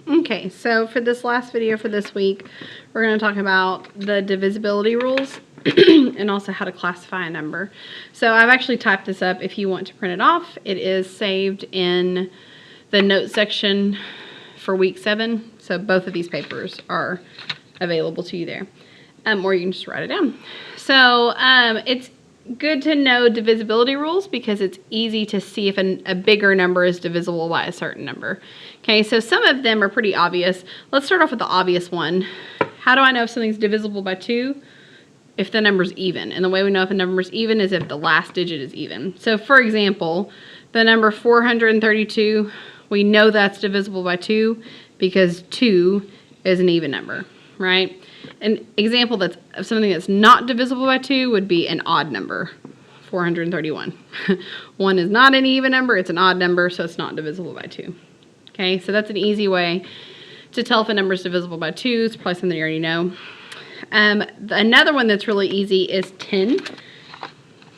Okay, so for this last video for this week, we're going to talk about the divisibility rules and also how to classify a number. So I've actually typed this up if you want to print it off. It is saved in the notes section for week 7. So both of these papers are available to you there. Or you can just write it down. So it's good to know divisibility rules because it's easy to see if a bigger number is divisible by a certain number. Okay, so some of them are pretty obvious. Let's start off with the obvious one. How do I know if something's divisible by 2? If the number's even. And the way we know if a number is even is if the last digit is even. So for example, the number 432, we know that's divisible by 2 because 2 is an even number, right? An example of something that's not divisible by 2 would be an odd number, 431. 1 is not an even number, it's an odd number, so it's not divisible by 2. Okay, so that's an easy way to tell if a number is divisible by 2. It's probably something you already know. Another one that's really easy is 10.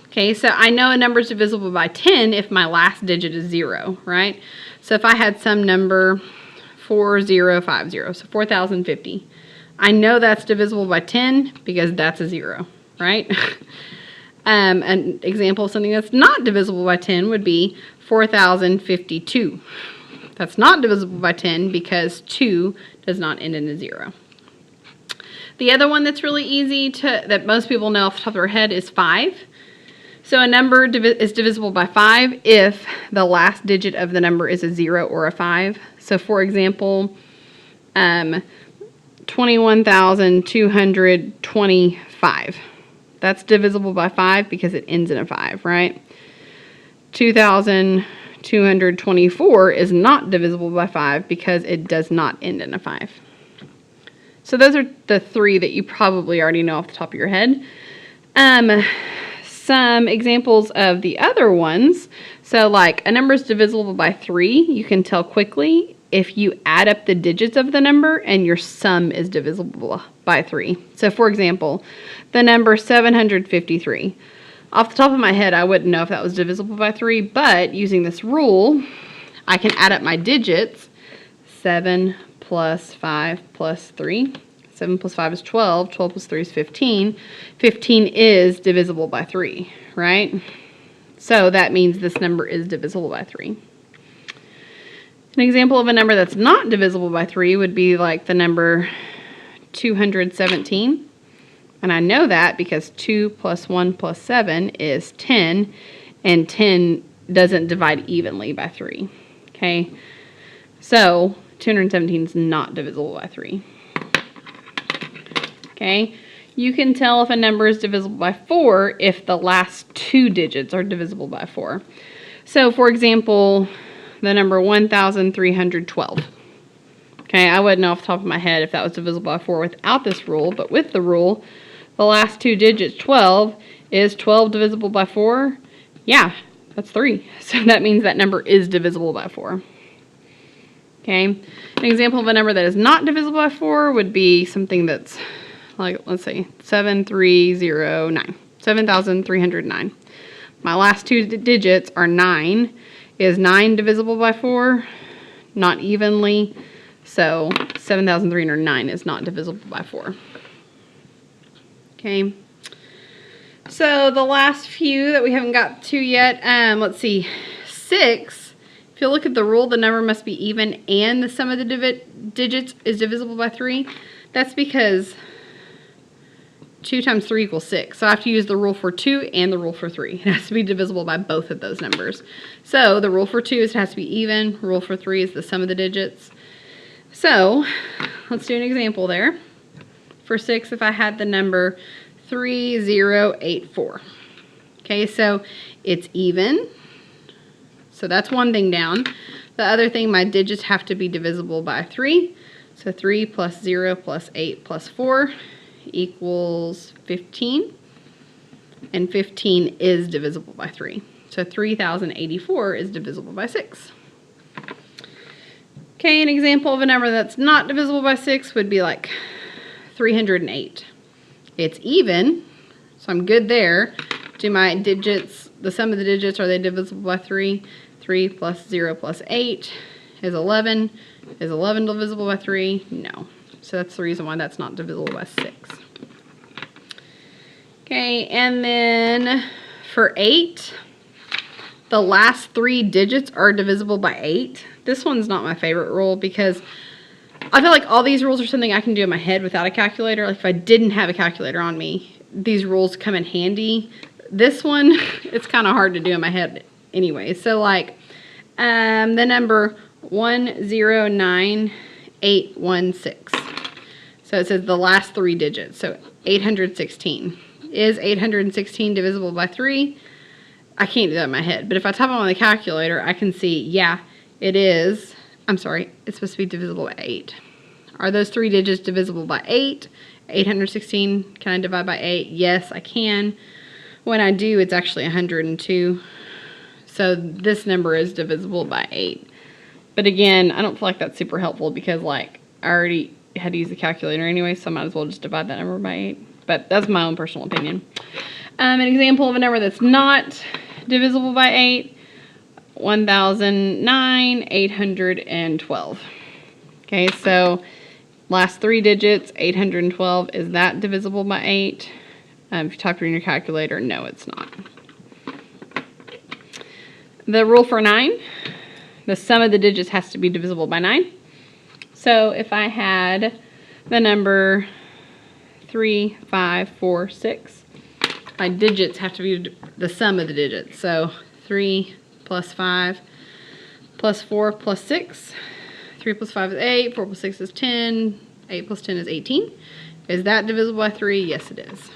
Okay, so I know a number is divisible by 10 if my last digit is 0, right? So if I had some number 4050, so 4050. I know that's divisible by 10 because that's a 0, right? An example of something that's not divisible by 10 would be 4052. That's not divisible by 10 because 2 does not end in a 0. The other one that's really easy that most people know off the top of their head is 5. So a number is divisible by 5 if the last digit of the number is a 0 or a 5. So for example, 21,225. That's divisible by 5 because it ends in a 5, right? 2,224 is not divisible by 5 because it does not end in a 5. So those are the 3 that you probably already know off the top of your head. Some examples of the other ones. So like a number is divisible by 3, you can tell quickly if you add up the digits of the number and your sum is divisible by 3. So for example, the number 753. Off the top of my head, I wouldn't know if that was divisible by 3, but using this rule, I can add up my digits. 7 plus 5 plus 3. 7 plus 5 is 12. 12 plus 3 is 15. 15 is divisible by 3, right? So that means this number is divisible by 3. An example of a number that's not divisible by 3 would be like the number 217. And I know that because 2 plus 1 plus 7 is 10, and 10 doesn't divide evenly by 3. Okay, so 217 is not divisible by 3. Okay, you can tell if a number is divisible by 4 if the last 2 digits are divisible by 4. So for example, the number 1,312. Okay, I wouldn't know off the top of my head if that was divisible by 4 without this rule, but with the rule, the last 2 digits, 12, is 12 divisible by 4? Yeah, that's 3. So that means that number is divisible by 4. Okay, an example of a number that is not divisible by 4 would be something that's like, let's say, 7,309. 7,309. My last 2 digits are 9. Is 9 divisible by 4? Not evenly. So 7,309 is not divisible by 4. Okay. So the last few that we haven't got to yet, let's see. 6. If you look at the rule, the number must be even and the sum of the digits is divisible by 3. That's because 2 times 3 equals 6. So I have to use the rule for 2 and the rule for 3. It has to be divisible by both of those numbers. So the rule for 2 is it has to be even. Rule for 3 is the sum of the digits. So let's do an example there. For 6, if I had the number 3084. Okay, so it's even. So that's one thing down. The other thing, my digits have to be divisible by 3. So 3 plus 0 plus 8 plus 4 equals 15, and 15 is divisible by 3. So 3,084 is divisible by 6. Okay, an example of a number that's not divisible by 6 would be like 308. It's even, so I'm good there. Do my digits, the sum of the digits, are they divisible by 3? 3 plus 0 plus 8 is 11. Is 11 divisible by 3? No. So that's the reason why that's not divisible by 6. Okay, and then for 8, the last 3 digits are divisible by 8. This one's not my favorite rule because I feel like all these rules are something I can do in my head without a calculator. Like if I didn't have a calculator on me, these rules come in handy. This one, it's kind of hard to do in my head anyway. So like the number 109816. So it says the last 3 digits. So 816. Is 816 divisible by 3? I can't do that in my head. But if I type it on the calculator, I can see, yeah, it is. I'm sorry, it's supposed to be divisible by 8. Are those 3 digits divisible by 8? 816, can I divide by 8? Yes, I can. When I do, it's actually 102. So this number is divisible by 8. But again, I don't feel like that's super helpful because like I already had to use the calculator anyway, so I might as well just divide that number by 8. But that's my own personal opinion. An example of a number that's not divisible by 8, 1,812. Okay, so last 3 digits, 812, is that divisible by 8? If you type it in your calculator, no, it's not. The rule for 9, the sum of the digits has to be divisible by 9. So if I had the number 3, 5, 4, 6, my digits have to be the sum of the digits. So 3 plus 5 plus 4 plus 6. 3 plus 5 is 8, 4 plus 6 is 10, 8 plus 10 is 18. Is that divisible by 3? Yes, it is.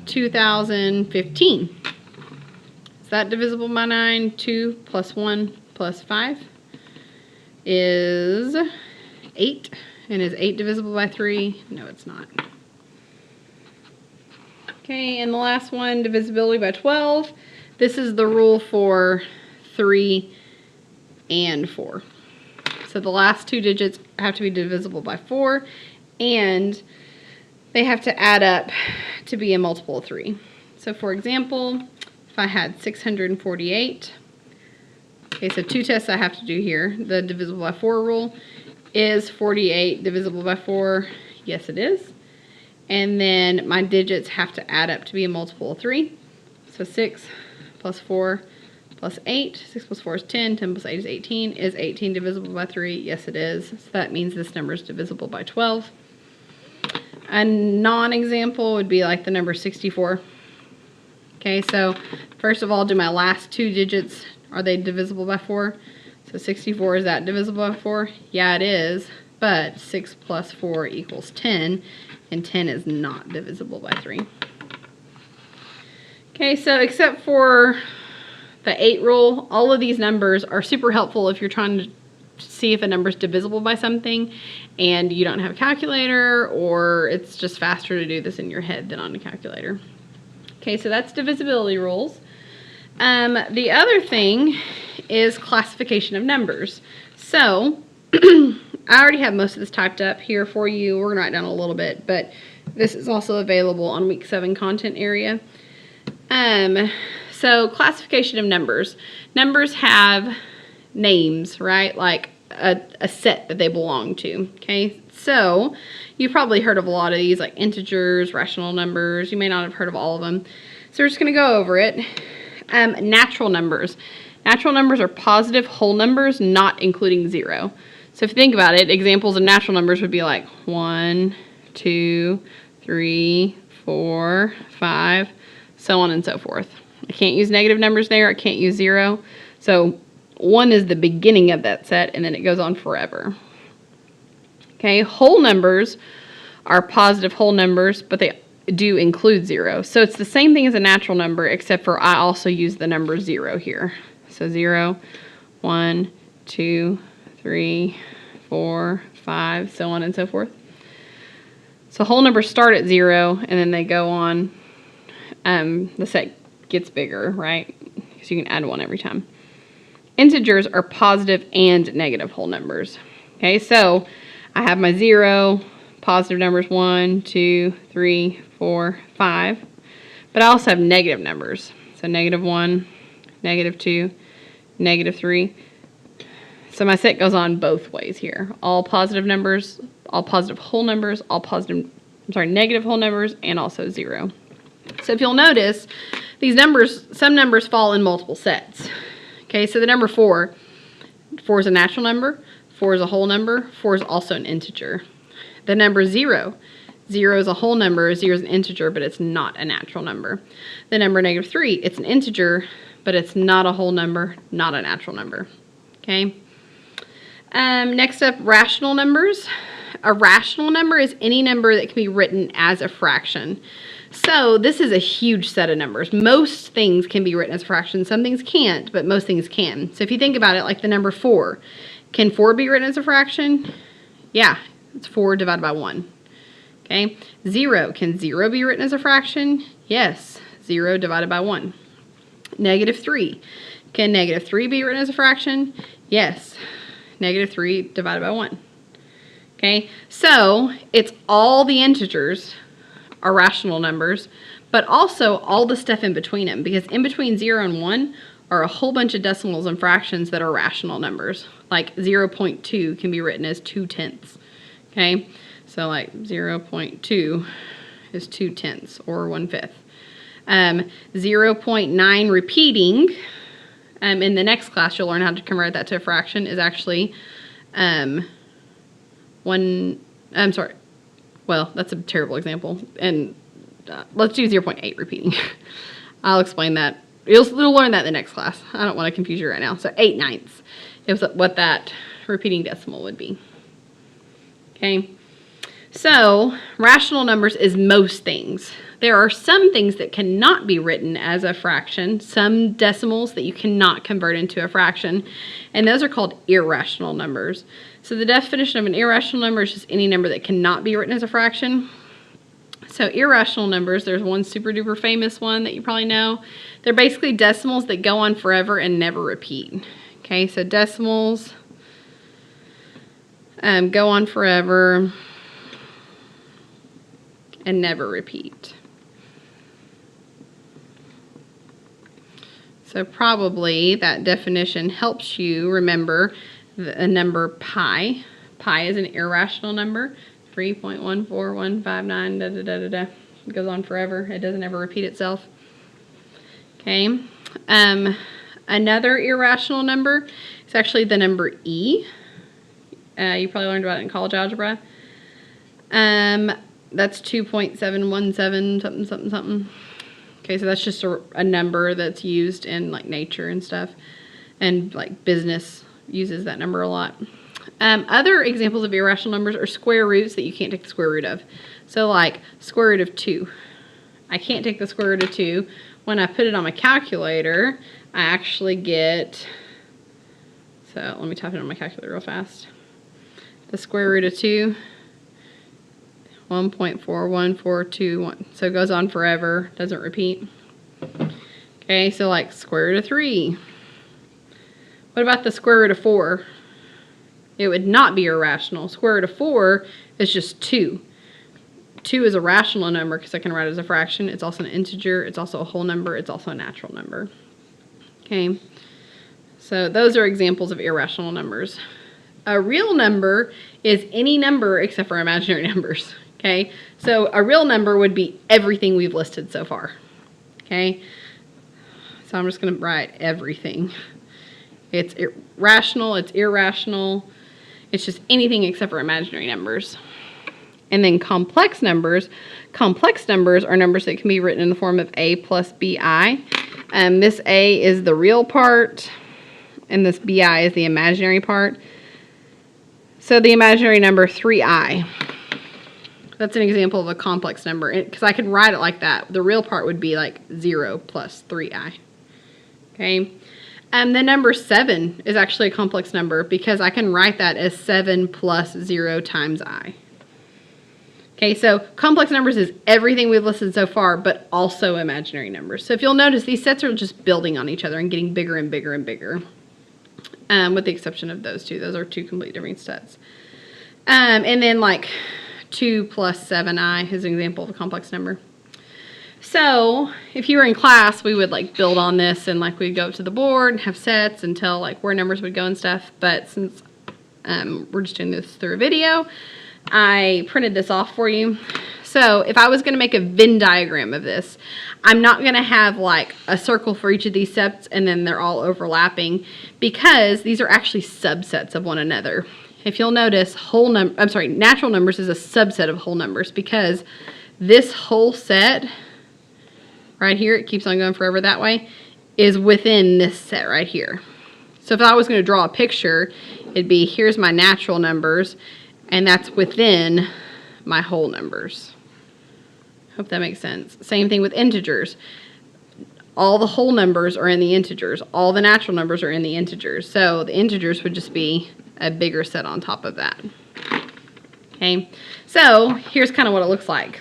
2015. Is that divisible by 9? 2 plus 1 plus 5 is 8. And is 8 divisible by 3? No, it's not. Okay, and the last one, divisibility by 12. This is the rule for 3 and 4. So the last 2 digits have to be divisible by 4, and they have to add up to be a multiple of 3. So for example, if I had 648, okay, so 2 tests I have to do here. The divisible by 4 rule. Is 48 divisible by 4? Yes, it is. And then my digits have to add up to be a multiple of 3. So 6 plus 4 plus 8. 6 plus 4 is 10. 10 plus 8 is 18. Is 18 divisible by 3? Yes, it is. So that means this number is divisible by 12. A non-example would be like the number 64. Okay, so first of all, do my last 2 digits, are they divisible by 4? So 64, is that divisible by 4? Yeah, it is, but 6 plus 4 equals 10, and 10 is not divisible by 3. Okay, so except for the 8 rule, all of these numbers are super helpful if you're trying to see if a number is divisible by something and you don't have a calculator, or it's just faster to do this in your head than on a calculator. Okay, so that's divisibility rules. The other thing is classification of numbers. So I already have most of this typed up here for you. We're going to write down a little bit, but this is also available on week 7 content area. So classification of numbers. Numbers have names, right? Like a set that they belong to. Okay, so you've probably heard of a lot of these, like integers, rational numbers. You may not have heard of all of them. So we're just going to go over it. Natural numbers. Natural numbers are positive whole numbers, not including 0. So if you think about it, examples of natural numbers would be like 1, 2, 3, 4, 5, so on and so forth. I can't use negative numbers there. I can't use 0. So 1 is the beginning of that set, and then it goes on forever. Okay, whole numbers are positive whole numbers, but they do include 0. So it's the same thing as a natural number, except for I also use the number 0 here. So 0, 1, 2, 3, 4, 5, so on and so forth. So whole numbers start at 0, and then they go on. The set gets bigger, right? Because you can add 1 every time. Integers are positive and negative whole numbers. Okay, so I have my 0, positive numbers 1, 2, 3, 4, 5. But I also have negative numbers. So negative 1, negative 2, negative 3. So my set goes on both ways here. All positive numbers, all positive whole numbers, all positive, negative whole numbers, and also 0. So if you'll notice, these numbers, some numbers fall in multiple sets. Okay, so the number 4, 4 is a natural number, 4 is a whole number, 4 is also an integer. The number 0, 0 is a whole number, 0 is an integer, but it's not a natural number. The number negative 3, it's an integer, but it's not a whole number, not a natural number. Okay. Next up, rational numbers. A rational number is any number that can be written as a fraction. So this is a huge set of numbers. Most things can be written as a fraction. Some things can't, but most things can. So if you think about it, like the number 4, can 4 be written as a fraction? Yeah, it's 4 divided by 1. Okay. 0, can 0 be written as a fraction? Yes, 0 divided by 1. Negative 3, can negative 3 be written as a fraction? Yes, negative 3 divided by 1. Okay, so it's all the integers are rational numbers, but also all the stuff in between them, because in between 0 and 1 are a whole bunch of decimals and fractions that are rational numbers. Like 0.2 can be written as 2/10. Okay, so like 0.2 is 2/10 or 1/5. 0.9 repeating, in the next class you'll learn how to convert that to a fraction, is actually well, that's a terrible example, and let's do 0.8 repeating. I'll explain that. You'll learn that in the next class. I don't want to confuse you right now. So 8/9 is what that repeating decimal would be. Okay, so rational numbers is most things. There are some things that cannot be written as a fraction, some decimals that you cannot convert into a fraction, and those are called irrational numbers. So the definition of an irrational number is just any number that cannot be written as a fraction. So irrational numbers, there's one super duper famous one that you probably know. They're basically decimals that go on forever and never repeat. Okay, so decimals go on forever and never repeat. So probably that definition helps you remember the number pi. Pi is an irrational number, 3.14159, da da da da da. It goes on forever. It doesn't ever repeat itself. Okay. Another irrational number is actually the number e. You probably learned about it in college algebra. That's 2.717 something something something. Okay, so that's just a number that's used in like nature and stuff, and like business uses that number a lot. Other examples of irrational numbers are square roots that you can't take the square root of. So like square root of 2. I can't take the square root of 2. When I put it on my calculator, I actually get, so let me type it on my calculator real fast. The square root of 2, 1.41421. So it goes on forever, doesn't repeat. Okay, so like square root of 3. What about the square root of 4? It would not be irrational. Square root of 4 is just 2. 2 is a rational number because I can write it as a fraction. It's also an integer. It's also a whole number. It's also a natural number. Okay, so those are examples of irrational numbers. A real number is any number except for imaginary numbers. Okay, so a real number would be everything we've listed so far. Okay, so I'm just going to write everything. It's rational, it's irrational, it's just anything except for imaginary numbers. And then complex numbers are numbers that can be written in the form of a plus bi. This a is the real part, and this bi is the imaginary part. So the imaginary number 3i, that's an example of a complex number, because I can write it like that. The real part would be like 0 plus 3i. Okay. The number 7 is actually a complex number because I can write that as 7 plus 0 times I. Okay, so complex numbers is everything we've listed so far, but also imaginary numbers. So if you'll notice, these sets are just building on each other and getting bigger and bigger and bigger, with the exception of those two. Those are two completely different sets. And then like 2 plus 7i is an example of a complex number. So if you were in class, we would like build on this and like we'd go up to the board and have sets and tell like where numbers would go and stuff. But since we're just doing this through a video, I printed this off for you. So if I was going to make a Venn diagram of this, I'm not going to have like a circle for each of these sets and then they're all overlapping, because these are actually subsets of one another. If you'll notice, natural numbers is a subset of whole numbers, because this whole set right here, it keeps on going forever that way, is within this set right here. So if I was going to draw a picture, it'd be, here's my natural numbers, and that's within my whole numbers. Hope that makes sense. Same thing with integers. All the whole numbers are in the integers. All the natural numbers are in the integers. So the integers would just be a bigger set on top of that. Okay, so here's kind of what it looks like.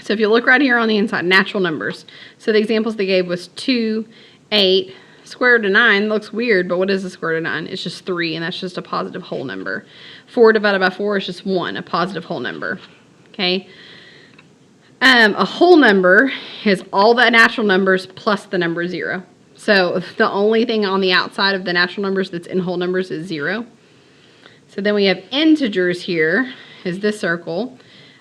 So if you look right here on the inside, natural numbers. So the examples they gave was 2, 8, square root of 9. Looks weird, but what is the square root of 9? It's just 3, and that's just a positive whole number. 4 divided by 4 is just 1, a positive whole number. Okay. A whole number is all the natural numbers plus the number 0. So the only thing on the outside of the natural numbers that's in whole numbers is 0. So then we have integers here, is this circle.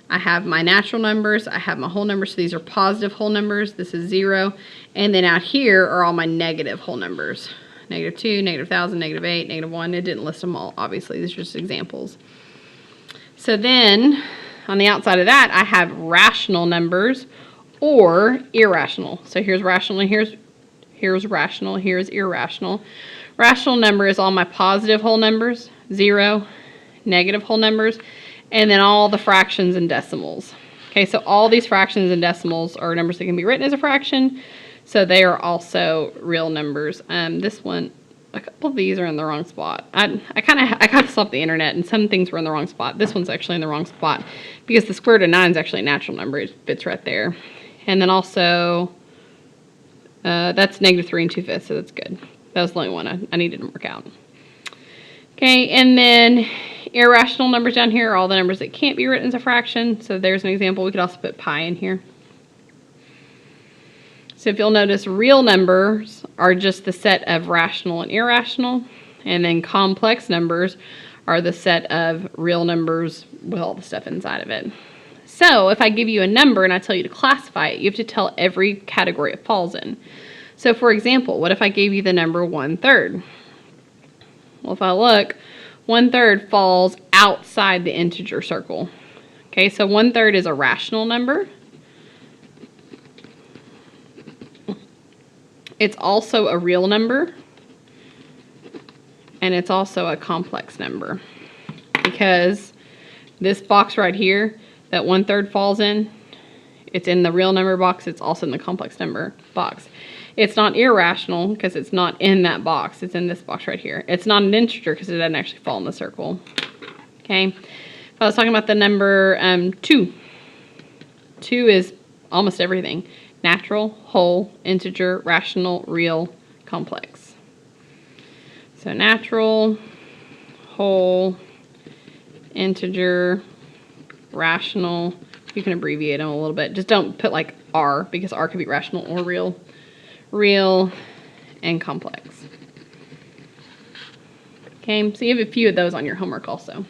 I have my natural numbers, I have my whole numbers, so these are positive whole numbers, this is 0, and then out here are all my negative whole numbers. -2, -1,000, -8, -1, it didn't list them all, obviously, these are just examples. So then, on the outside of that, I have rational numbers or irrational. So here's rational, and here's rational, here's irrational. Rational number is all my positive whole numbers, 0, negative whole numbers, and then all the fractions and decimals. Okay, so all these fractions and decimals are numbers that can be written as a fraction, so they are also real numbers. This one, a couple of these are in the wrong spot. I got this off the internet, and some things were in the wrong spot. This one's actually in the wrong spot because the square root of 9 is actually a natural number. It fits right there. And then also, that's -3 2/5, so that's good. That was the only one I needed to work out. Okay, and then irrational numbers down here are all the numbers that can't be written as a fraction. So there's an example. We could also put pi in here. So if you'll notice, real numbers are just the set of rational and irrational. And then complex numbers are the set of real numbers with all the stuff inside of it. So if I give you a number and I tell you to classify it, you have to tell every category it falls in. So for example, what if I gave you the number 1/3? Well, if I look, 1/3 falls outside the integer circle. Okay, so 1/3 is a rational number. It's also a real number. And it's also a complex number. Because this box right here that 1/3 falls in, it's in the real number box, it's also in the complex number box. It's not irrational because it's not in that box. It's in this box right here. It's not an integer because it doesn't actually fall in the circle. Okay. If I was talking about the number 2. 2 is almost everything. Natural, whole, integer, rational, real, complex. So natural, whole, integer, rational. You can abbreviate them a little bit. Just don't put like R, because R could be rational or real, and complex. Okay, so you have a few of those on your homework also.